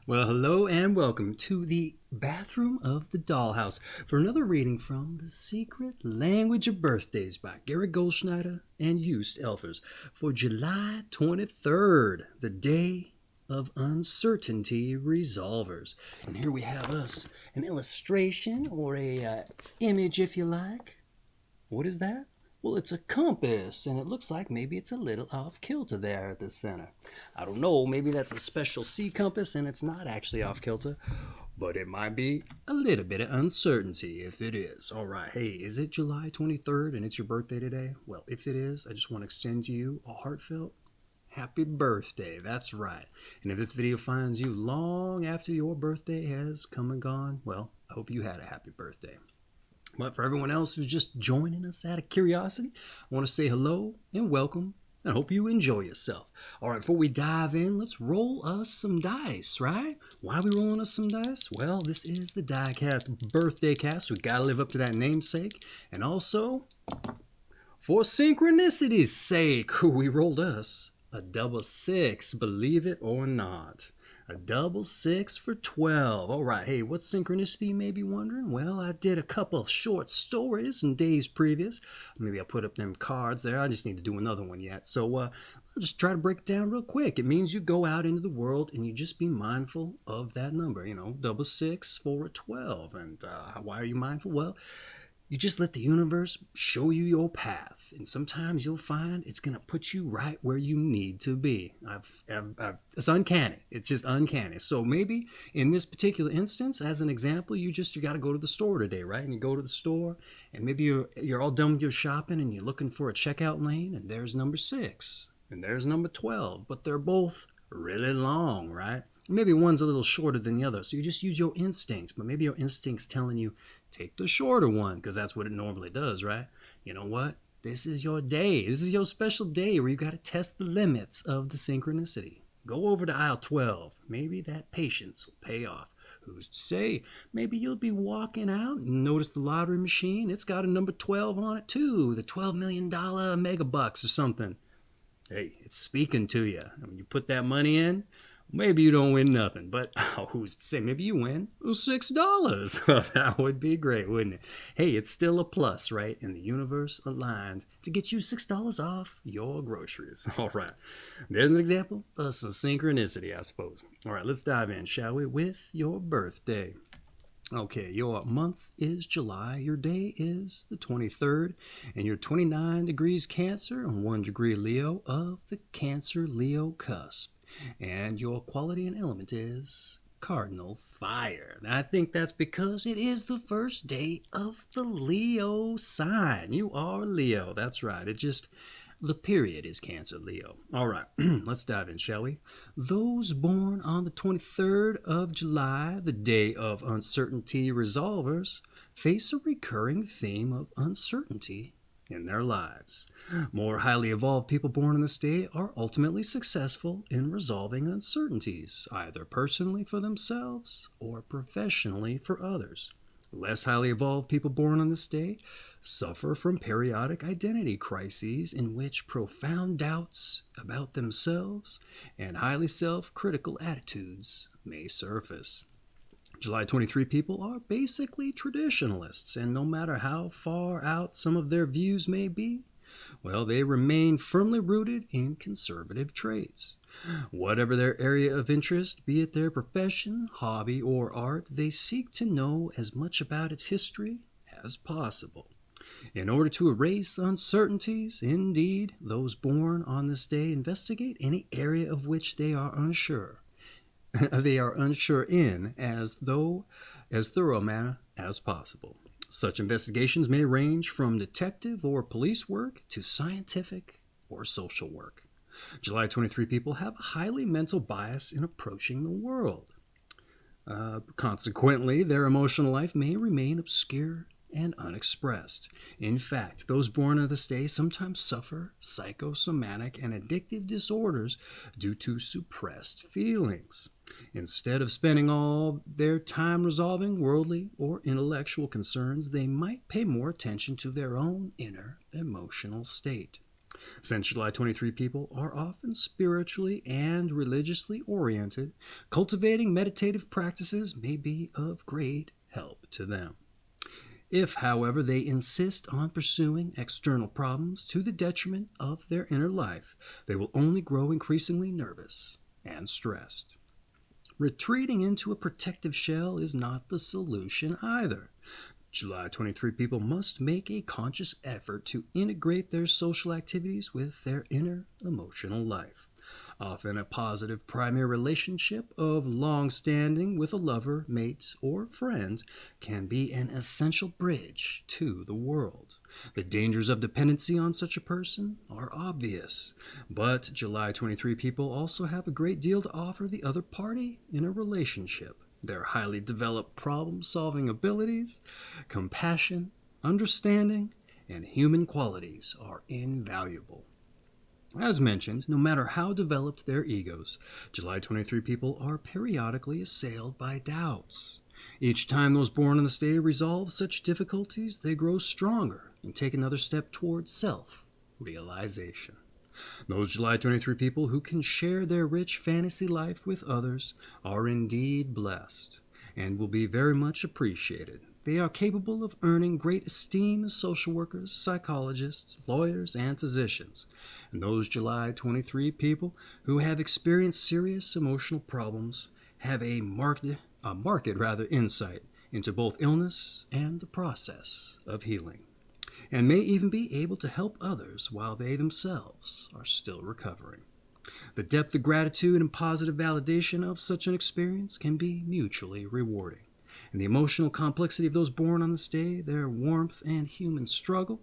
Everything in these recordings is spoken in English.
Well, hello and welcome to the bathroom of the dollhouse for another reading from The Secret Language of Birthdays by Gary Goldschneider and Joost for July 23rd, the day of uncertainty resolvers. And here we have us an illustration or a image, if you like. What is that? Well, it's a compass, and it looks like maybe it's a little off kilter there at the center. I don't know, maybe that's a special sea compass and it's not actually off kilter, but it might be a little bit of uncertainty if it is. All right, hey, is it July 23rd and it's your birthday today? Well, if it is, I just want to extend to you a heartfelt happy birthday. That's right. And if this video finds you long after your birthday has come and gone, well, I hope you had a happy birthday. But for everyone else who's just joining us out of curiosity, I want to say hello and welcome, and I hope you enjoy yourself. All right, before we dive in, let's roll us some dice, right? Why are we rolling us some dice? Well, this is the Diecast birthday cast, so we got to live up to that namesake. And also, for synchronicity's sake, we rolled us a double six, believe it or not. A double six for 12. All right, hey, what's synchronicity, you may be wondering? Well, I did a couple short stories in days previous. Maybe I'll put up them cards there. I just need to do another one yet. So I'll just try to break it down real quick. It means you go out into the world and you just be mindful of that number. You know, double six for a 12. And why are you mindful? Well, you just let the universe show you your path, and sometimes you'll find it's going to put you right where you need to be. It's uncanny. It's just uncanny. So maybe in this particular instance, as an example, you got to go to the store today, right? And you go to the store, and maybe you're all done with your shopping, and you're looking for a checkout lane, and there's number 6, and there's number 12, but they're both really long, right? Maybe one's a little shorter than the other, so you just use your instincts, but maybe your instinct's telling you, take the shorter one, because that's what it normally does, right? You know what? This is your day. This is your special day where you got to test the limits of the synchronicity. Go over to aisle 12. Maybe that patience will pay off. Who's to say? Maybe you'll be walking out and notice the lottery machine. It's got a number 12 on it, too. The $12 million mega bucks or something. Hey, it's speaking to you. And when you put that money in, maybe you don't win nothing, but who's to say? Maybe you win $6. That would be great, wouldn't it? Hey, it's still a plus, right? And the universe aligned to get you $6 off your groceries. All right. There's an example of some synchronicity, I suppose. All right, let's dive in, shall we, with your birthday. Okay, your month is July, your day is the 23rd, and you're 29 degrees Cancer and 1 degree Leo of the Cancer-Leo cusp. And your quality and element is cardinal fire. Now, I think that's because it is the first day of the Leo sign. You are Leo. That's right. The period is Cancer Leo. All right, let's dive in, shall we? Those born on the 23rd of July, the day of uncertainty resolvers, face a recurring theme of uncertainty in their lives. More highly evolved people born on this day are ultimately successful in resolving uncertainties, either personally for themselves or professionally for others. Less highly evolved people born on this day suffer from periodic identity crises in which profound doubts about themselves and highly self-critical attitudes may surface. July 23 people are basically traditionalists, and no matter how far out some of their views may be, well, they remain firmly rooted in conservative traits. Whatever their area of interest, be it their profession, hobby, or art, they seek to know as much about its history as possible. In order to erase uncertainties, indeed, those born on this day investigate any area of which they are unsure. They are unsure in as thorough a manner as possible. Such investigations may range from detective or police work to scientific or social work. July 23 people have a highly mental bias in approaching the world. Consequently, their emotional life may remain obscure and unexpressed. In fact, those born on this day sometimes suffer psychosomatic and addictive disorders due to suppressed feelings. Instead of spending all their time resolving worldly or intellectual concerns, they might pay more attention to their own inner emotional state. Since July 23 people are often spiritually and religiously oriented, cultivating meditative practices may be of great help to them. If, however, they insist on pursuing external problems to the detriment of their inner life, they will only grow increasingly nervous and stressed. Retreating into a protective shell is not the solution either. July 23 people must make a conscious effort to integrate their social activities with their inner emotional life. Often a positive primary relationship of long standing with a lover, mate, or friend can be an essential bridge to the world. The dangers of dependency on such a person are obvious, but July 23 people also have a great deal to offer the other party in a relationship. Their highly developed problem-solving abilities, compassion, understanding, and human qualities are invaluable. As mentioned, no matter how developed their egos, July 23 people are periodically assailed by doubts. Each time those born on this day resolve such difficulties, they grow stronger and take another step towards self-realization. Those July 23 people who can share their rich fantasy life with others are indeed blessed and will be very much appreciated. They are capable of earning great esteem as social workers, psychologists, lawyers, and physicians. And those July 23 people who have experienced serious emotional problems have a marked insight into both illness and the process of healing, and may even be able to help others while they themselves are still recovering. The depth of gratitude and positive validation of such an experience can be mutually rewarding. And the emotional complexity of those born on this day, their warmth and human struggle,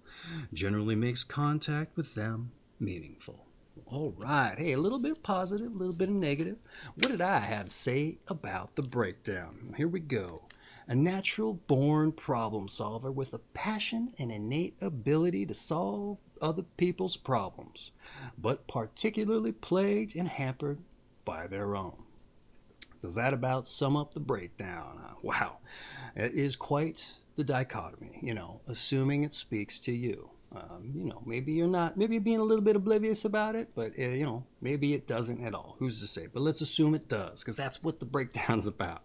generally makes contact with them meaningful. All right. Hey, a little bit positive, a little bit of negative. What did I have to say about the breakdown? Here we go. A natural-born problem solver with a passion and innate ability to solve other people's problems, but particularly plagued and hampered by their own. Does that about sum up the breakdown? Wow. It is quite the dichotomy, assuming it speaks to you. Maybe you're being a little bit oblivious about it, but, maybe it doesn't at all. Who's to say? But let's assume it does, because that's what the breakdown's about.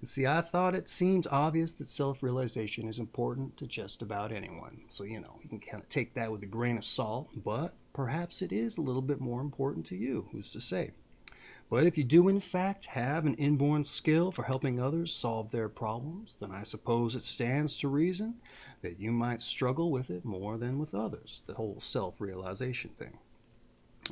See, I thought it seemed obvious that self-realization is important to just about anyone. So, you can kind of take that with a grain of salt, but perhaps it is a little bit more important to you. Who's to say? But if you do, in fact, have an inborn skill for helping others solve their problems, then I suppose it stands to reason that you might struggle with it more than with others, the whole self-realization thing.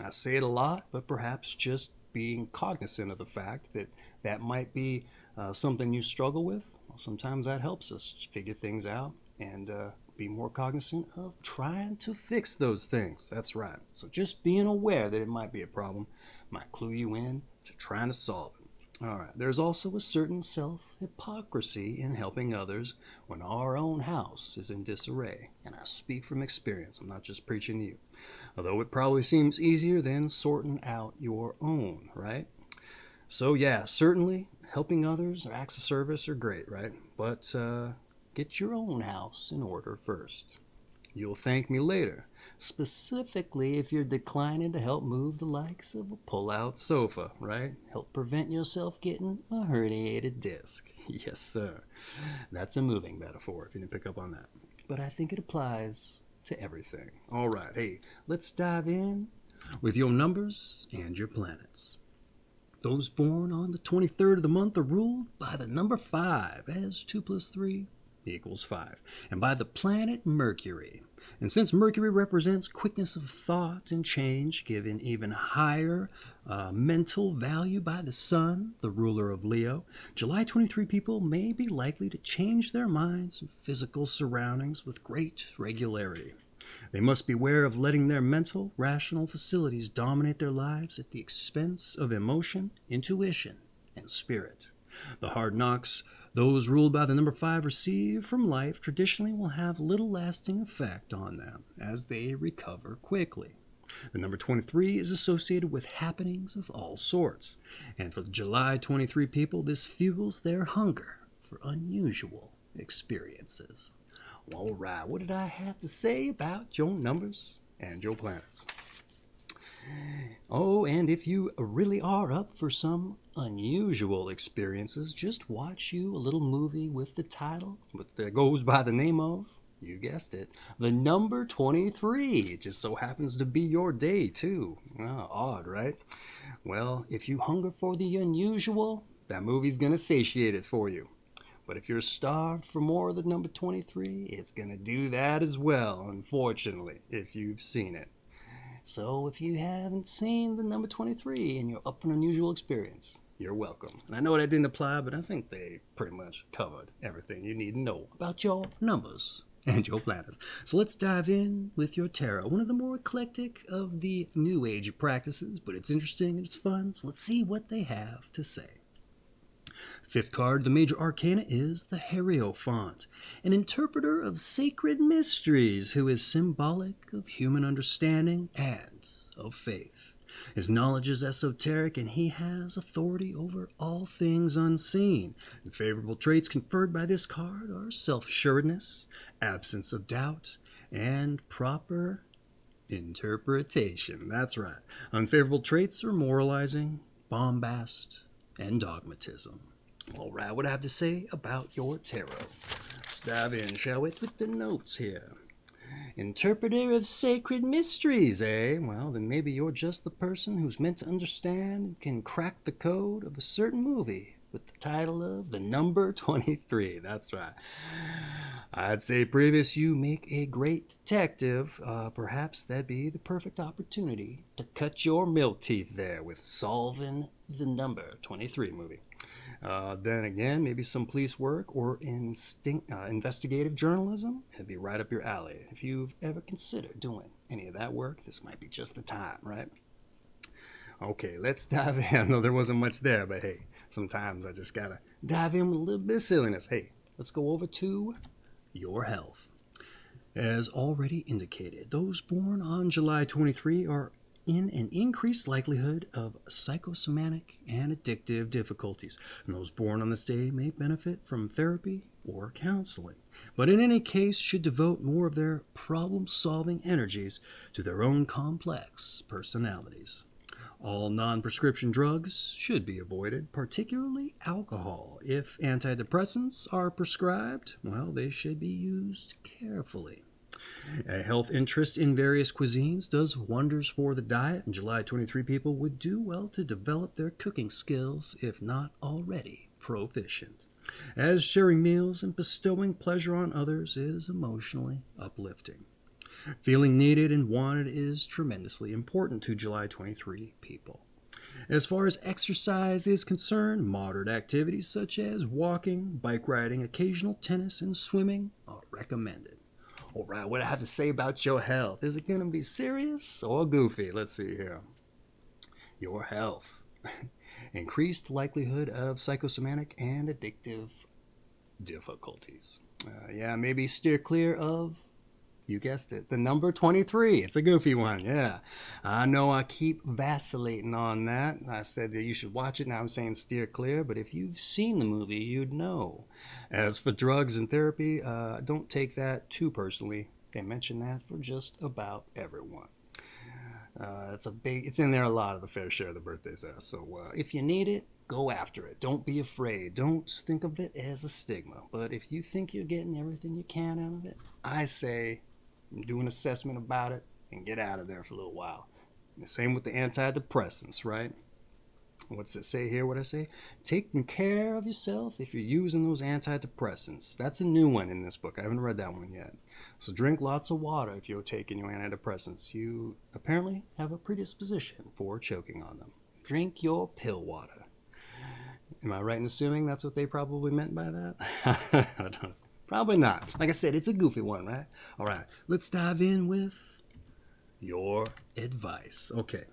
I say it a lot, but perhaps just being cognizant of the fact that that might be something you struggle with, well, sometimes that helps us figure things out and be more cognizant of trying to fix those things. That's right. So just being aware that it might be a problem might clue you in to trying to solve it. All right. There's also a certain self-hypocrisy in helping others when our own house is in disarray. And I speak from experience. I'm not just preaching to you. Although it probably seems easier than sorting out your own, right? So yeah, certainly helping others or acts of service are great, right? But get your own house in order first. You'll thank me later, specifically if you're declining to help move the likes of a pull-out sofa, right? Help prevent yourself getting a herniated disc. Yes, sir. That's a moving metaphor, if you didn't pick up on that. But I think it applies to everything. All right, hey, let's dive in with your numbers and your planets. Those born on the 23rd of the month are ruled by the number 5, as 2 plus 3 equals 5, and by the planet Mercury. And since Mercury represents quickness of thought and change, given even higher mental value by the Sun, the ruler of Leo, July 23 people may be likely to change their minds and physical surroundings with great regularity. They must beware of letting their mental, rational facilities dominate their lives at the expense of emotion, intuition, and spirit. The hard knocks those ruled by the number 5 receive from life traditionally will have little lasting effect on them as they recover quickly. The number 23 is associated with happenings of all sorts, and for the July 23 people, this fuels their hunger for unusual experiences. All right, what did I have to say about your numbers and your planets. Oh, and if you really are up for some unusual experiences, just watch you a little movie with the title that goes by the name of, you guessed it, the number 23. It just so happens to be your day, too. Oh, odd, right? Well, if you hunger for the unusual, that movie's gonna satiate it for you. But if you're starved for more of the number 23, it's gonna do that as well, unfortunately, if you've seen it. So if you haven't seen the number 23 and you're up for an unusual experience, you're welcome. And I know that didn't apply, but I think they pretty much covered everything you need to know about your numbers and your planets. So let's dive in with your tarot, one of the more eclectic of the New Age practices, but it's interesting and it's fun, so let's see what they have to say. Fifth card, the major arcana, is the Hierophant, an interpreter of sacred mysteries who is symbolic of human understanding and of faith. His knowledge is esoteric and he has authority over all things unseen. The favorable traits conferred by this card are self-assuredness, absence of doubt, and proper interpretation. That's right. Unfavorable traits are moralizing, bombast, and dogmatism. All right, what do I have to say about your tarot? Let's dive in, shall we, with the notes here. Interpreter of sacred mysteries, eh? Well, then maybe you're just the person who's meant to understand and can crack the code of a certain movie with the title of The Number 23. That's right. I'd say previous you make a great detective. Perhaps that'd be the perfect opportunity to cut your milk teeth there with solving the Number 23 movie. Then again, maybe some police work or investigative journalism. It'd be right up your alley. If you've ever considered doing any of that work, this might be just the time, right? Okay, let's dive in. I know there wasn't much there, but hey, sometimes I just gotta dive in with a little bit of silliness. Hey, let's go over to your health. As already indicated, those born on July 23 are in an increased likelihood of psychosomatic and addictive difficulties, and those born on this day may benefit from therapy or counseling, but in any case should devote more of their problem-solving energies to their own complex personalities. All non-prescription drugs should be avoided, particularly alcohol. If antidepressants are prescribed, well, they should be used carefully. A health interest in various cuisines does wonders for the diet, and July 23 people would do well to develop their cooking skills, if not already proficient, as sharing meals and bestowing pleasure on others is emotionally uplifting. Feeling needed and wanted is tremendously important to July 23 people. As far as exercise is concerned, moderate activities such as walking, bike riding, occasional tennis, and swimming are recommended. All right, what do I have to say about your health? Is it going to be serious or goofy? Let's see here. Your health. Increased likelihood of psychosomatic and addictive difficulties. Maybe steer clear of, you guessed it, the number 23. It's a goofy one, yeah. I know I keep vacillating on that. I said that you should watch it. Now I'm saying steer clear, but if you've seen the movie, you'd know. As for drugs and therapy, don't take that too personally. They mention that for just about everyone. It's in there a lot of the fair share of the birthdays there. So if you need it, go after it. Don't be afraid. Don't think of it as a stigma. But if you think you're getting everything you can out of it, I say do an assessment about it and get out of there for a little while. The same with the antidepressants, right? What's it say here? What I say? Taking care of yourself if you're using those antidepressants. That's a new one in this book. I haven't read that one yet. So drink lots of water if you're taking your antidepressants. You apparently have a predisposition for choking on them. Drink your pill water. Am I right in assuming that's what they probably meant by that? I don't know. Probably not. Like I said, it's a goofy one, right? All right, let's dive in with your advice. Okay.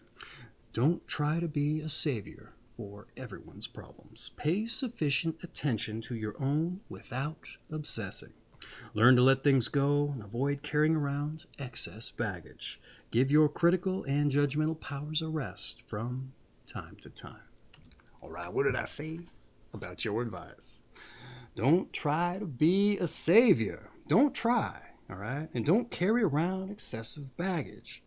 Don't try to be a savior for everyone's problems. Pay sufficient attention to your own without obsessing. Learn to let things go and avoid carrying around excess baggage. Give your critical and judgmental powers a rest from time to time. All right, what did I say about your advice? Don't try to be a savior. Don't try. all right? And don't carry around excessive baggage.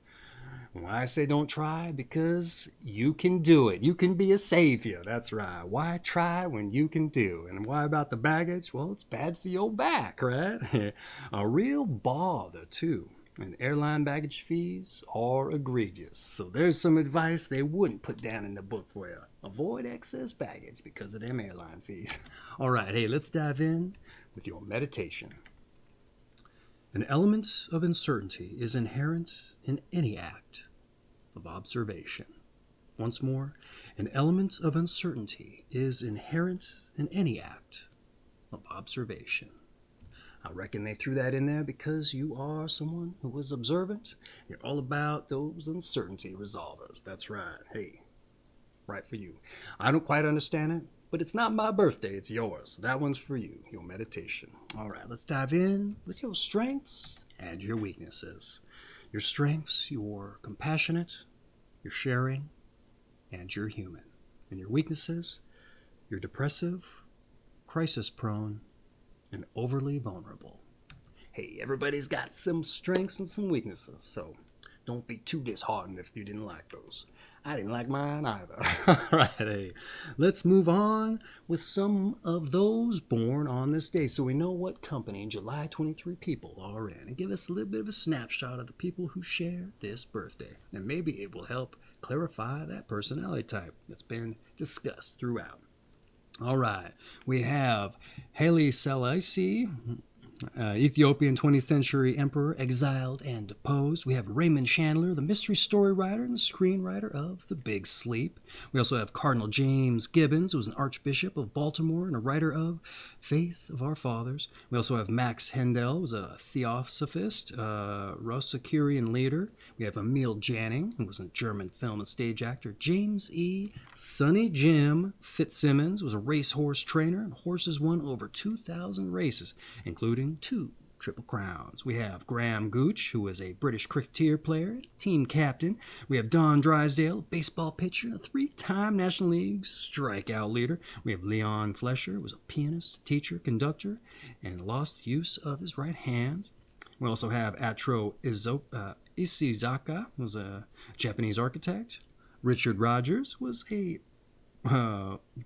Why I say don't try? Because you can do it. You can be a savior. That's right. Why try when you can do? And why about the baggage? Well, it's bad for your back, right? A real bother, too. And airline baggage fees are egregious. So there's some advice they wouldn't put down in the book for you. Avoid excess baggage because of them airline fees. All right, hey, let's dive in with your meditation. An element of uncertainty is inherent in any act of observation. Once more, an element of uncertainty is inherent in any act of observation. I reckon they threw that in there because you are someone who is observant. You're all about those uncertainty resolvers. That's right. Hey, right for you. I don't quite understand it, but it's not my birthday, it's yours. That one's for you, your meditation. All right, let's dive in with your strengths and your weaknesses. Your strengths, you're compassionate, you're sharing, and you're human. And your weaknesses, you're depressive, crisis-prone, and overly vulnerable. Hey, everybody's got some strengths and some weaknesses, so don't be too disheartened if you didn't like those. I didn't like mine either. All right, hey, let's move on with some of those born on this day so we know what company July 23 people are in and give us a little bit of a snapshot of the people who share this birthday. And maybe it will help clarify that personality type that's been discussed throughout. All right, we have Haile Selassie, Ethiopian 20th century emperor, exiled and deposed. We have Raymond Chandler, the mystery story writer and the screenwriter of The Big Sleep. We also have Cardinal James Gibbons, who was an archbishop of Baltimore and a writer of Faith of Our Fathers. We also have Max Hendel, who was a theosophist, Rosicrucian leader. We have Emil Janning, who was a German film and stage actor. James E. Sonny Jim Fitzsimmons was a racehorse trainer, and horses won over 2,000 races, including 2 Triple Crowns. We have Graham Gooch, who was a British cricketer player, team captain. We have Don Drysdale, a baseball pitcher, and a 3-time National League strikeout leader. We have Leon Flesher, who was a pianist, teacher, conductor, and lost use of his right hand. We also have Atro Ishizaka, who was a Japanese architect. Richard Rogers was a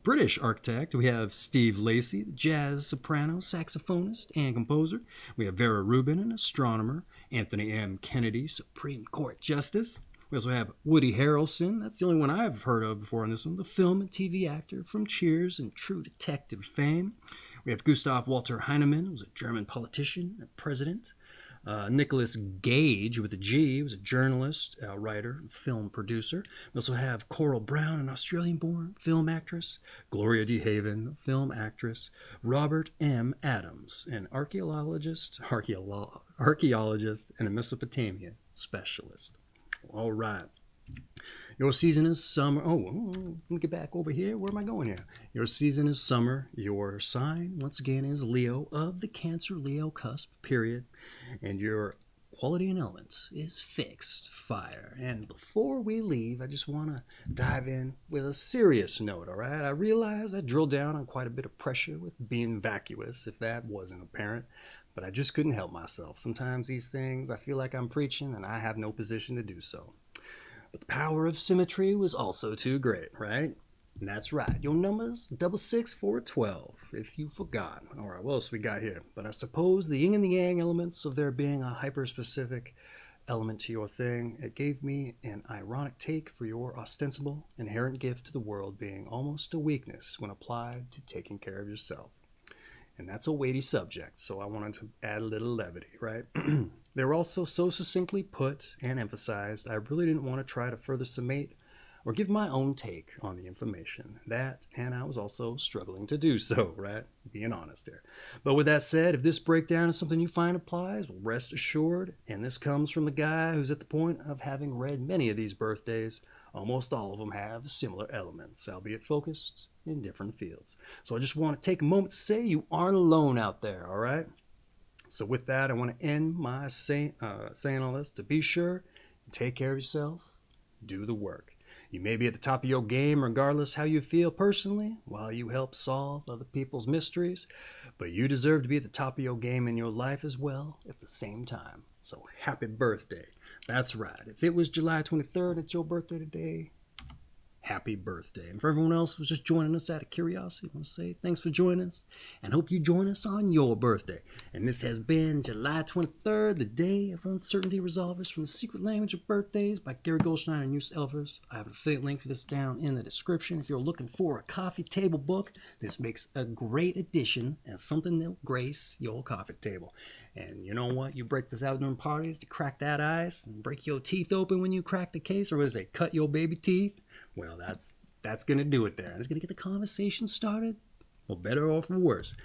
British architect. We have Steve Lacy, the jazz soprano, saxophonist, and composer. We have Vera Rubin, an astronomer. Anthony M. Kennedy, Supreme Court Justice. We also have Woody Harrelson. That's the only one I've heard of before on this one. The film and TV actor from Cheers and True Detective fame. We have Gustav Walter Heinemann, who was a German politician and president. Nicholas Gage with a G was a journalist, writer, film producer. We also have Coral Brown, an Australian-born film actress. Gloria DeHaven, film actress. Robert M. Adams, an archaeologist and a Mesopotamian specialist. All right. Your season is summer. Oh, let me get back over here. Where am I going here? Your season is summer. Your sign, once again, is Leo of the Cancer-Leo cusp period. And your quality and element is fixed fire. And before we leave, I just want to dive in with a serious note, all right? I realize I drilled down on quite a bit of pressure with being vacuous, if that wasn't apparent. But I just couldn't help myself. Sometimes these things, I feel like I'm preaching, and I have no position to do so. But the power of symmetry was also too great, right? And that's right. Your number's 66412, if you forgot. All right, what else we got here? But I suppose the yin and the yang elements of there being a hyper-specific element to your thing, it gave me an ironic take for your ostensible, inherent gift to the world being almost a weakness when applied to taking care of yourself. And that's a weighty subject, so I wanted to add a little levity, right? They were also so succinctly put and emphasized, I really didn't want to try to further summate or give my own take on the information. That, and I was also struggling to do so, right? Being honest here. But with that said, if this breakdown is something you find applies, well, rest assured, and this comes from the guy who's at the point of having read many of these birthdays, almost all of them have similar elements, albeit focused in different fields. So I just want to take a moment to say you aren't alone out there, all right? So with that, I want to end my saying all this to be sure and take care of yourself, do the work. You may be at the top of your game regardless how you feel personally while you help solve other people's mysteries, but you deserve to be at the top of your game in your life as well at the same time. So happy birthday. That's right. If it was July 23rd, it's your birthday today. Happy birthday. And for everyone else who's just joining us out of curiosity, I want to say thanks for joining us and hope you join us on your birthday. And this has been July 23rd, the Day of Uncertainty Resolvers from the Secret Language of Birthdays by Gary Goldschneider and Joost Elvers. I have an affiliate link for this down in the description. If you're looking for a coffee table book, this makes a great addition as something that'll grace your coffee table. And you know what? You break this out during parties to crack that ice and break your teeth open when you crack the case, or what is it, cut your baby teeth? Well, that's going to do it there. It's going to get the conversation started, or better or for worse.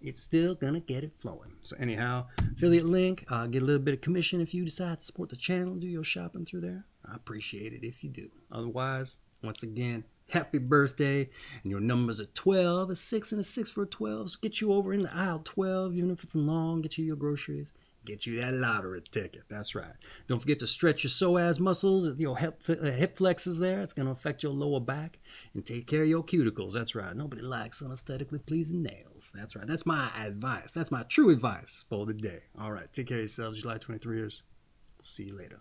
It's still going to get it flowing. So anyhow, affiliate link, get a little bit of commission if you decide to support the channel, do your shopping through there. I appreciate it if you do. Otherwise, once again, happy birthday. And your numbers are 12, a 6, and a 6 for a 12. So get you over in the aisle 12, even if it's long, get you your groceries. Get you that lottery ticket. That's right. Don't forget to stretch your psoas muscles, your hip flexors there. It's going to affect your lower back. And take care of your cuticles. That's right. Nobody likes unaesthetically pleasing nails. That's right. That's my advice. That's my true advice for the day. All right. Take care of yourselves. July 23ers. We'll see you later.